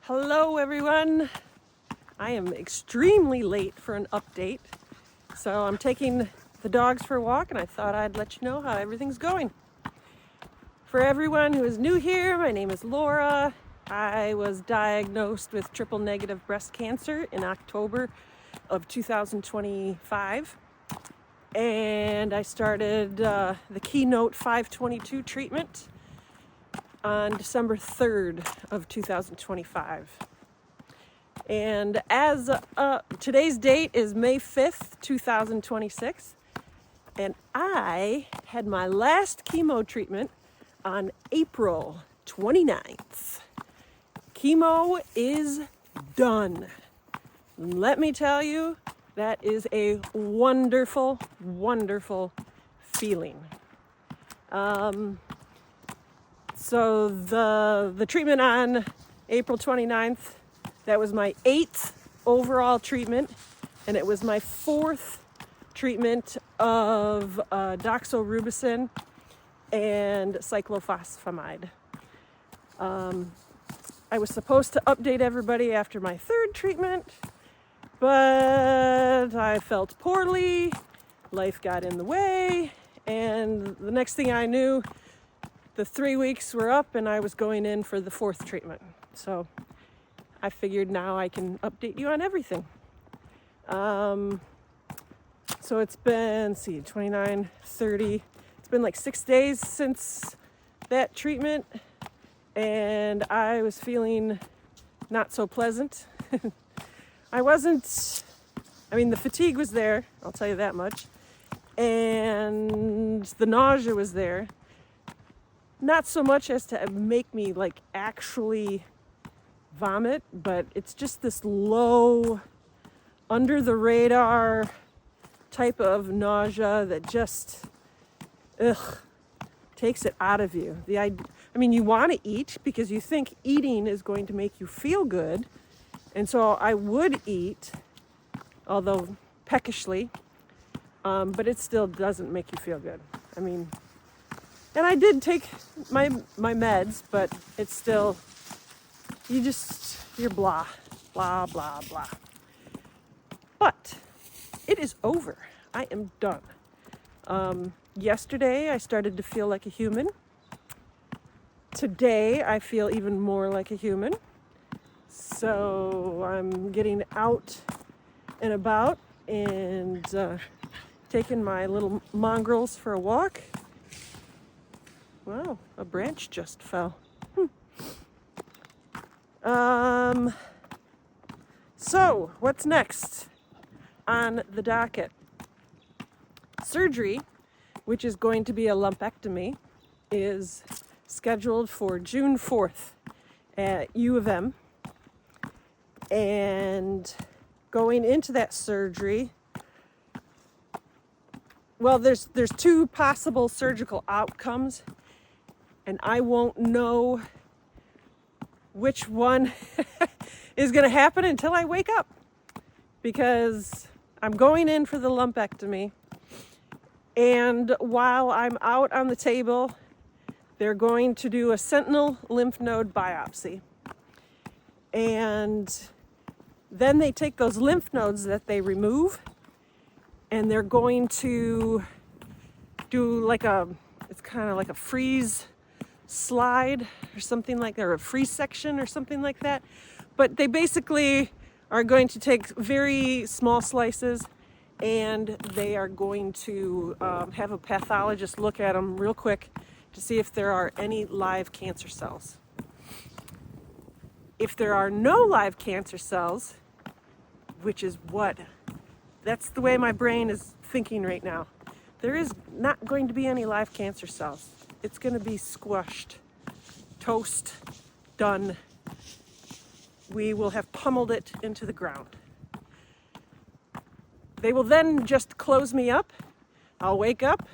Hello everyone. I am extremely late for an update. So I'm taking the dogs for a walk and I thought I'd let you know how everything's going. For everyone who is new here, my name is Laura. I was diagnosed with triple negative breast cancer in October of 2025. And I started the Keynote 522 treatment on December 3rd of 2025. And as today's date is May 5th, 2026, and I had my last chemo treatment on April 29th. Chemo is done. Let me tell you, that is a wonderful, wonderful feeling. So the treatment on April 29th, that was my 8th overall treatment, and it was my 4th treatment of doxorubicin and cyclophosphamide. I was supposed to update everybody after my 3rd treatment, but I felt poorly, life got in the way, and the next thing I knew, the 3 weeks were up and I was going in for the 4th treatment. So I figured now I can update you on everything. So it's been, 29, 30, it's been like 6 days since that treatment, and I was feeling not so pleasant. The fatigue was there, I'll tell you that much, and the nausea was there. Not so much as to make me like actually vomit, but it's just this low, under the radar type of nausea that just, takes it out of you. You want to eat because you think eating is going to make you feel good. And so I would eat, although peckishly, but it still doesn't make you feel good. And I did take my meds, but it's still, you're blah, blah, blah, blah. But it is over. I am done. Yesterday, I started to feel like a human. Today, I feel even more like a human. So I'm getting out and about and taking my little mongrels for a walk. Wow, a branch just fell. So, what's next on the docket? Surgery, which is going to be a lumpectomy, is scheduled for June 4th at U of M. And going into that surgery, well, there's 2 possible surgical outcomes. And I won't know which one is going to happen until I wake up, because I'm going in for the lumpectomy. And while I'm out on the table, they're going to do a sentinel lymph node biopsy. And then they take those lymph nodes that they remove, and they're going to do it's kind of like a freeze slide or something like that, or a freeze section or something like that. But they basically are going to take very small slices, and they are going to have a pathologist look at them real quick to see if there are any live cancer cells. If there are no live cancer cells, that's the way my brain is thinking right now. There is not going to be any live cancer cells. It's going to be squashed, toast, done. We will have pummeled it into the ground. They will then just close me up. I'll wake up,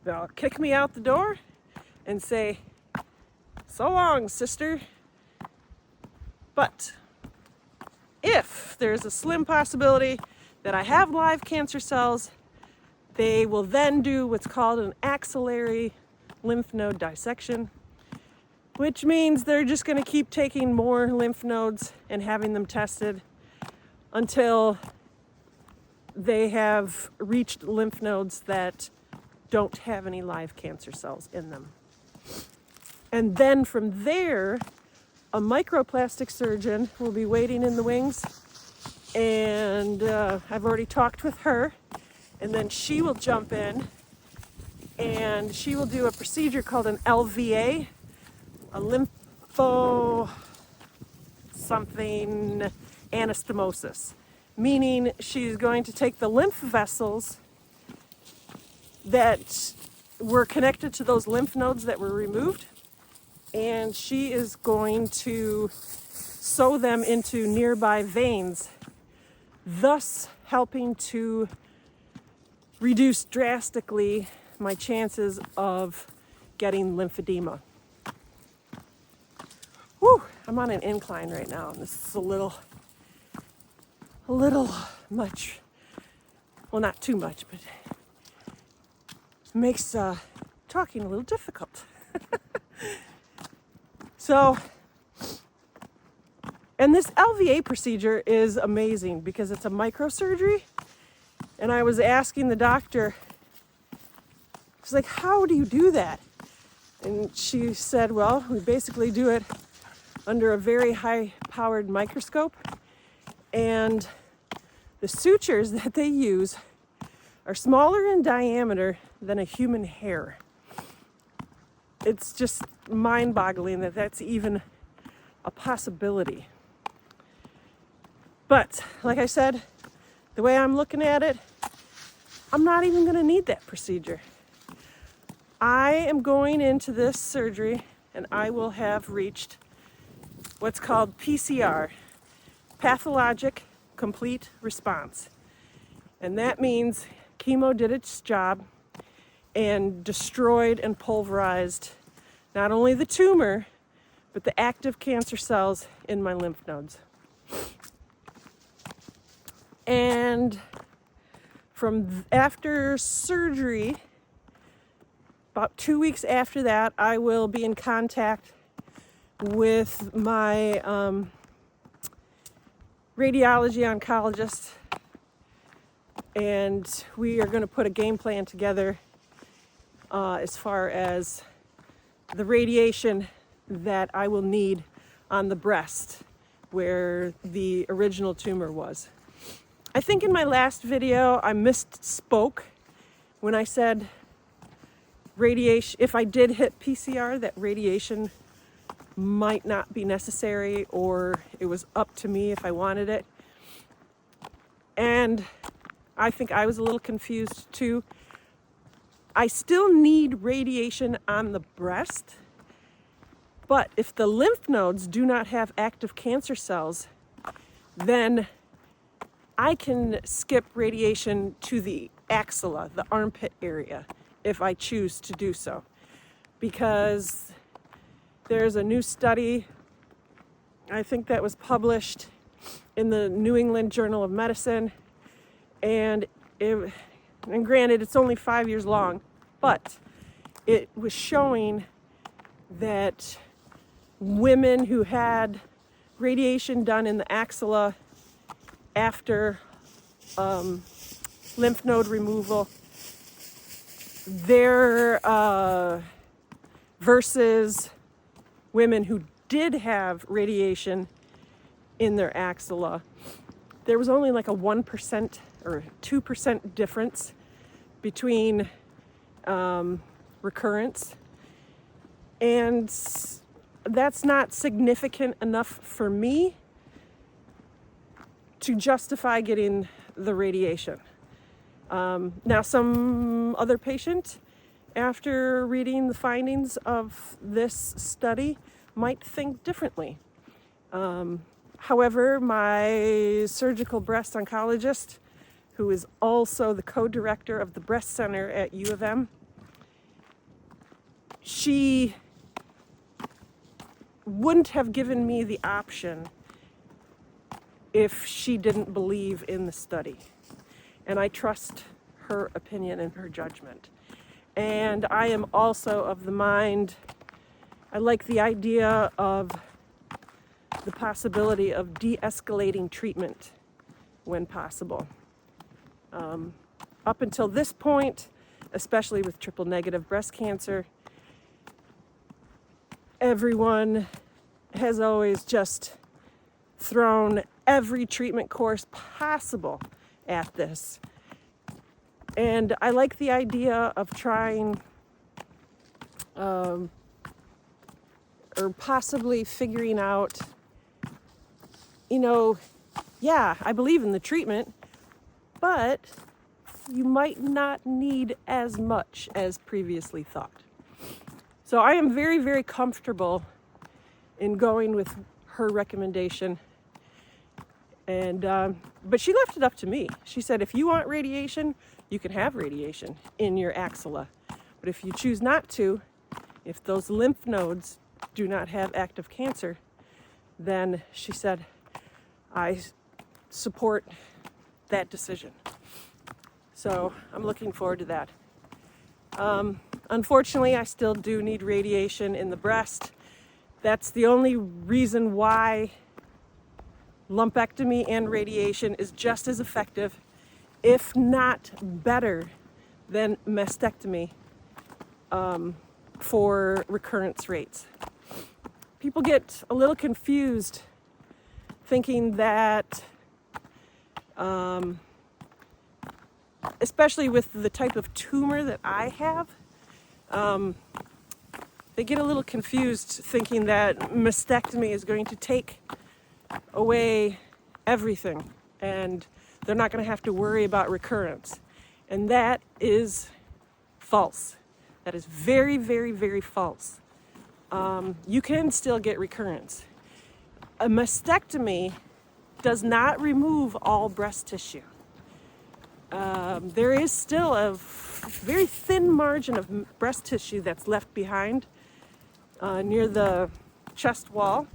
they'll kick me out the door and say, "So long, sister." But if there's a slim possibility that I have live cancer cells, they will then do what's called an axillary lymph node dissection, which means they're just going to keep taking more lymph nodes and having them tested until they have reached lymph nodes that don't have any live cancer cells in them. And then from there, a microplastic surgeon will be waiting in the wings, and I've already talked with her, and then she will jump in and she will do a procedure called an LVA, a lympho something anastomosis, meaning she's going to take the lymph vessels that were connected to those lymph nodes that were removed, and she is going to sew them into nearby veins, thus helping to reduce drastically my chances of getting lymphedema. Whew, I'm on an incline right now, and this is a little much. Well, not too much, but makes talking a little difficult. So, and this LVA procedure is amazing because it's a microsurgery, and I was asking the doctor, she's like, how do you do that? And she said, well, we basically do it under a very high-powered microscope, and the sutures that they use are smaller in diameter than a human hair. It's just mind-boggling that that's even a possibility. But, like I said, the way I'm looking at it, I'm not even going to need that procedure. I am going into this surgery and I will have reached what's called PCR, pathologic complete response. And that means chemo did its job and destroyed and pulverized not only the tumor, but the active cancer cells in my lymph nodes. And from after surgery, about 2 weeks after that, I will be in contact with my radiology oncologist, and we are going to put a game plan together as far as the radiation that I will need on the breast where the original tumor was. I think in my last video I misspoke when I said radiation, if I did hit PCR, that radiation might not be necessary, or it was up to me if I wanted it. And I think I was a little confused too. I still need radiation on the breast, but if the lymph nodes do not have active cancer cells, then I can skip radiation to the axilla, the armpit area, if I choose to do so. Because there's a new study, I think that was published in the New England Journal of Medicine, and granted, it's only 5 years long, but it was showing that women who had radiation done in the axilla after lymph node removal, their versus women who did have radiation in their axilla, there was only like a 1% or 2% difference between recurrence, and that's not significant enough for me to justify getting the radiation. Now, some other patient, after reading the findings of this study, might think differently. However, my surgical breast oncologist, who is also the co-director of the breast center at U of M, she wouldn't have given me the option if she didn't believe in the study. And I trust her opinion and her judgment. And I am also of the mind, I like the idea of the possibility of de-escalating treatment when possible. Up until this point, especially with triple-negative breast cancer, everyone has always just thrown every treatment course possible at this. And I like the idea of trying or possibly figuring out, yeah, I believe in the treatment, but you might not need as much as previously thought. So I am very, very comfortable in going with her recommendation. And but she left it up to me. She said, if you want radiation, you can have radiation in your axilla. But if you choose not to, if those lymph nodes do not have active cancer, then she said, I support that decision. So I'm looking forward to that. Unfortunately, I still do need radiation in the breast. That's the only reason why lumpectomy and radiation is just as effective, if not better, than mastectomy for recurrence rates. People get a little confused thinking that, especially with the type of tumor that I have, they get a little confused thinking that mastectomy is going to take away everything and they're not going to have to worry about recurrence. And that is false. That is very, very, very false. You can still get recurrence. A mastectomy does not remove all breast tissue. There is still a very thin margin of breast tissue that's left behind near the chest wall,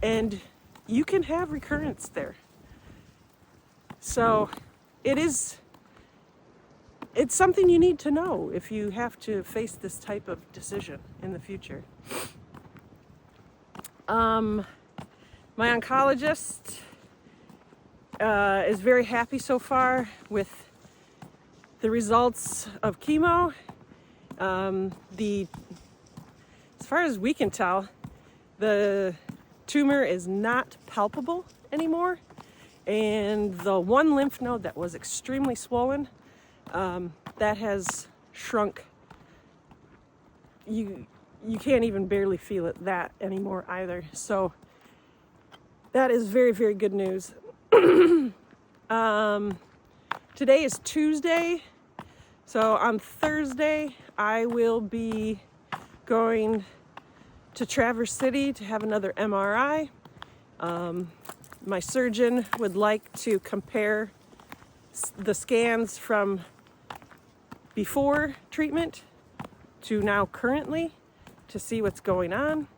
and you can have recurrence there. So it's something you need to know if you have to face this type of decision in the future. My oncologist is very happy so far with the results of chemo. As far as we can tell, the tumor is not palpable anymore, and the one lymph node that was extremely swollen, that has shrunk. You can't even barely feel it that anymore either. So that is very, very good news. Today is Tuesday, so on Thursday I will be going to Traverse City to have another MRI. My surgeon would like to compare the scans from before treatment to now currently to see what's going on,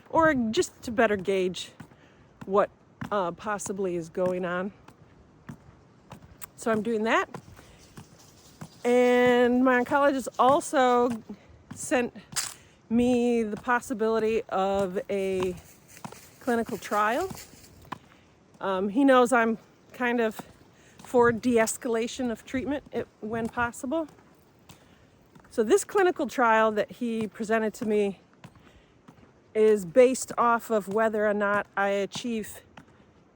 or just to better gauge what possibly is going on. So I'm doing that. And my oncologist also sent me the possibility of a clinical trial. He knows I'm kind of for de-escalation of treatment when possible. So this clinical trial that he presented to me is based off of whether or not I achieve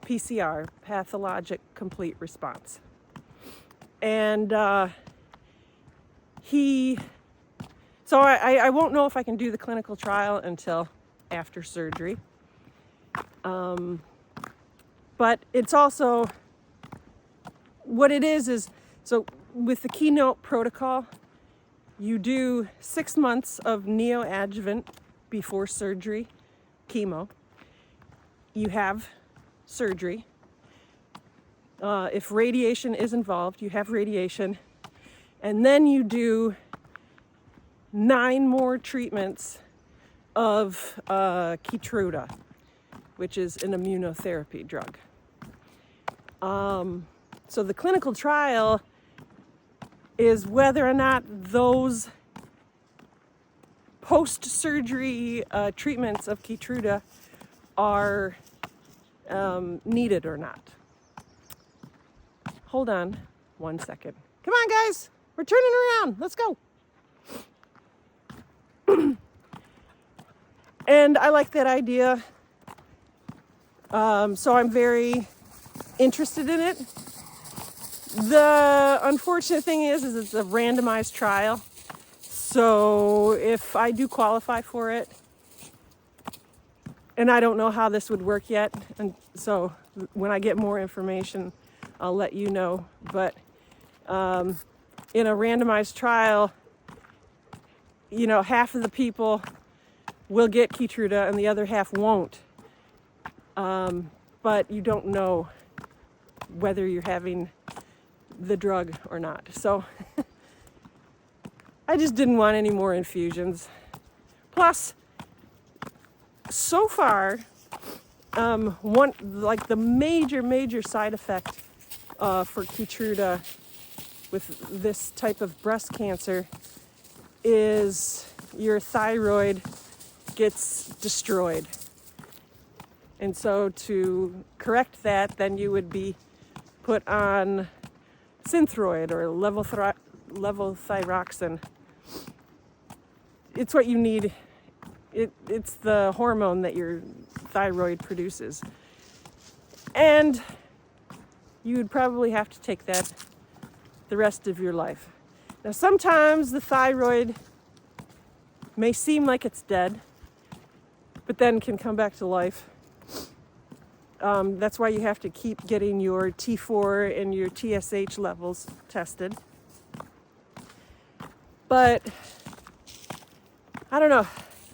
PCR, pathologic complete response. And I won't know if I can do the clinical trial until after surgery. But it's also, what it is so with the Keynote protocol, you do 6 months of neoadjuvant before surgery, chemo. You have surgery. If radiation is involved, you have radiation. And then you do 9 more treatments of Keytruda, which is an immunotherapy drug. So the clinical trial is whether or not those post-surgery treatments of Keytruda are needed or not. Hold on 1 second. Come on, guys. We're turning around. Let's go. And I like that idea. So I'm very interested in it. The unfortunate thing is it's a randomized trial. So if I do qualify for it, and I don't know how this would work yet, and so when I get more information, I'll let you know. But in a randomized trial, you know, half of the people will get Keytruda and the other half won't. But you don't know whether you're having the drug or not. So I just didn't want any more infusions. Plus, so far, the major side effect for Keytruda with this type of breast cancer is your thyroid gets destroyed. And so to correct that, then you would be put on Synthroid or levothyroxine. It's what you need. It's the hormone that your thyroid produces. And you would probably have to take that the rest of your life. Now, sometimes the thyroid may seem like it's dead, but then can come back to life. That's why you have to keep getting your T4 and your TSH levels tested. But I don't know.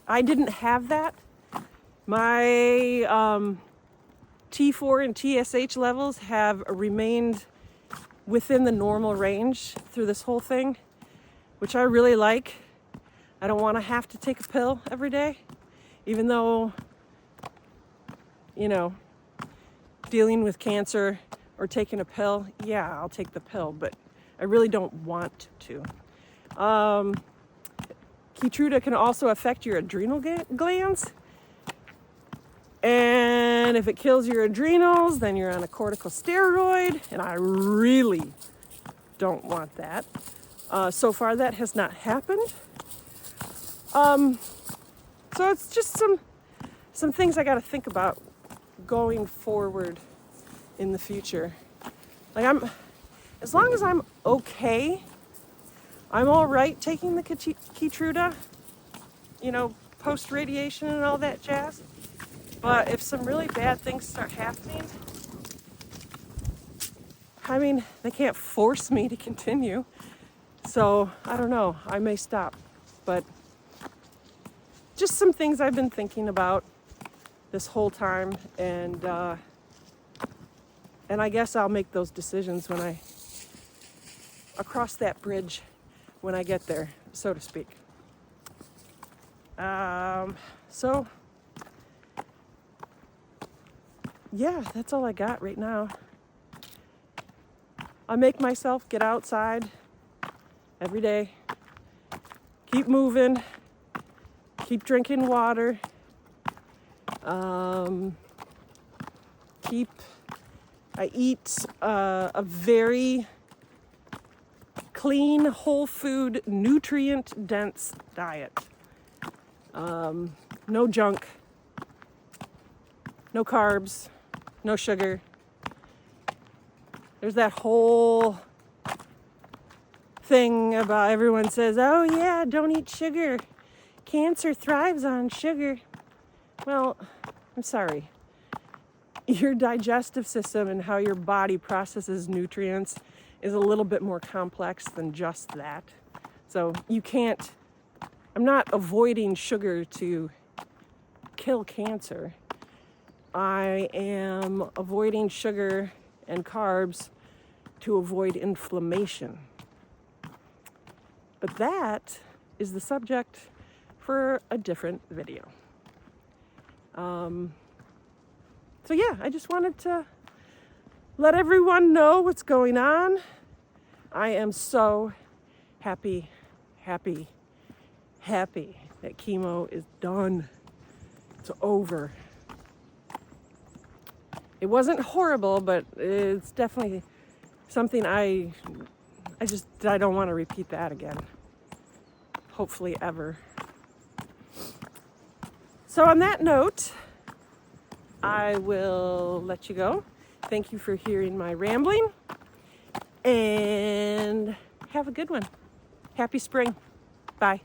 I didn't have that. My T4 and TSH levels have remained within the normal range through this whole thing, which I really like. I don't want to have to take a pill every day, even though, you know, dealing with cancer or taking a pill, yeah, I'll take the pill, but I really don't want to. Keytruda can also affect your adrenal glands. And if it kills your adrenals, then you're on a corticosteroid, and I really don't want that. So far, that has not happened. So it's just some things I got to think about going forward in the future. Like as long as I'm okay, I'm all right taking the Keytruda, you know, post radiation and all that jazz. But if some really bad things start happening, I mean, they can't force me to continue. So I don't know, I may stop. But just some things I've been thinking about this whole time, and I guess I'll make those decisions when I cross that bridge when I get there, so to speak. So yeah, that's all I got right now. I make myself get outside every day, keep moving, keep drinking water, I eat a very clean, whole food, nutrient dense diet. No junk, no carbs, no sugar. There's that whole thing about everyone says, oh yeah, don't eat sugar. Cancer thrives on sugar. Well, I'm sorry. Your digestive system and how your body processes nutrients is a little bit more complex than just that. So you can't, I'm not avoiding sugar to kill cancer. I am avoiding sugar and carbs to avoid inflammation. But that is the subject for a different video. So yeah, I just wanted to let everyone know what's going on. I am so happy that chemo is done. It's over. It wasn't horrible, but it's definitely something I don't want to repeat that again. Hopefully ever. So on that note, I will let you go. Thank you for hearing my rambling, and have a good one. Happy spring. Bye.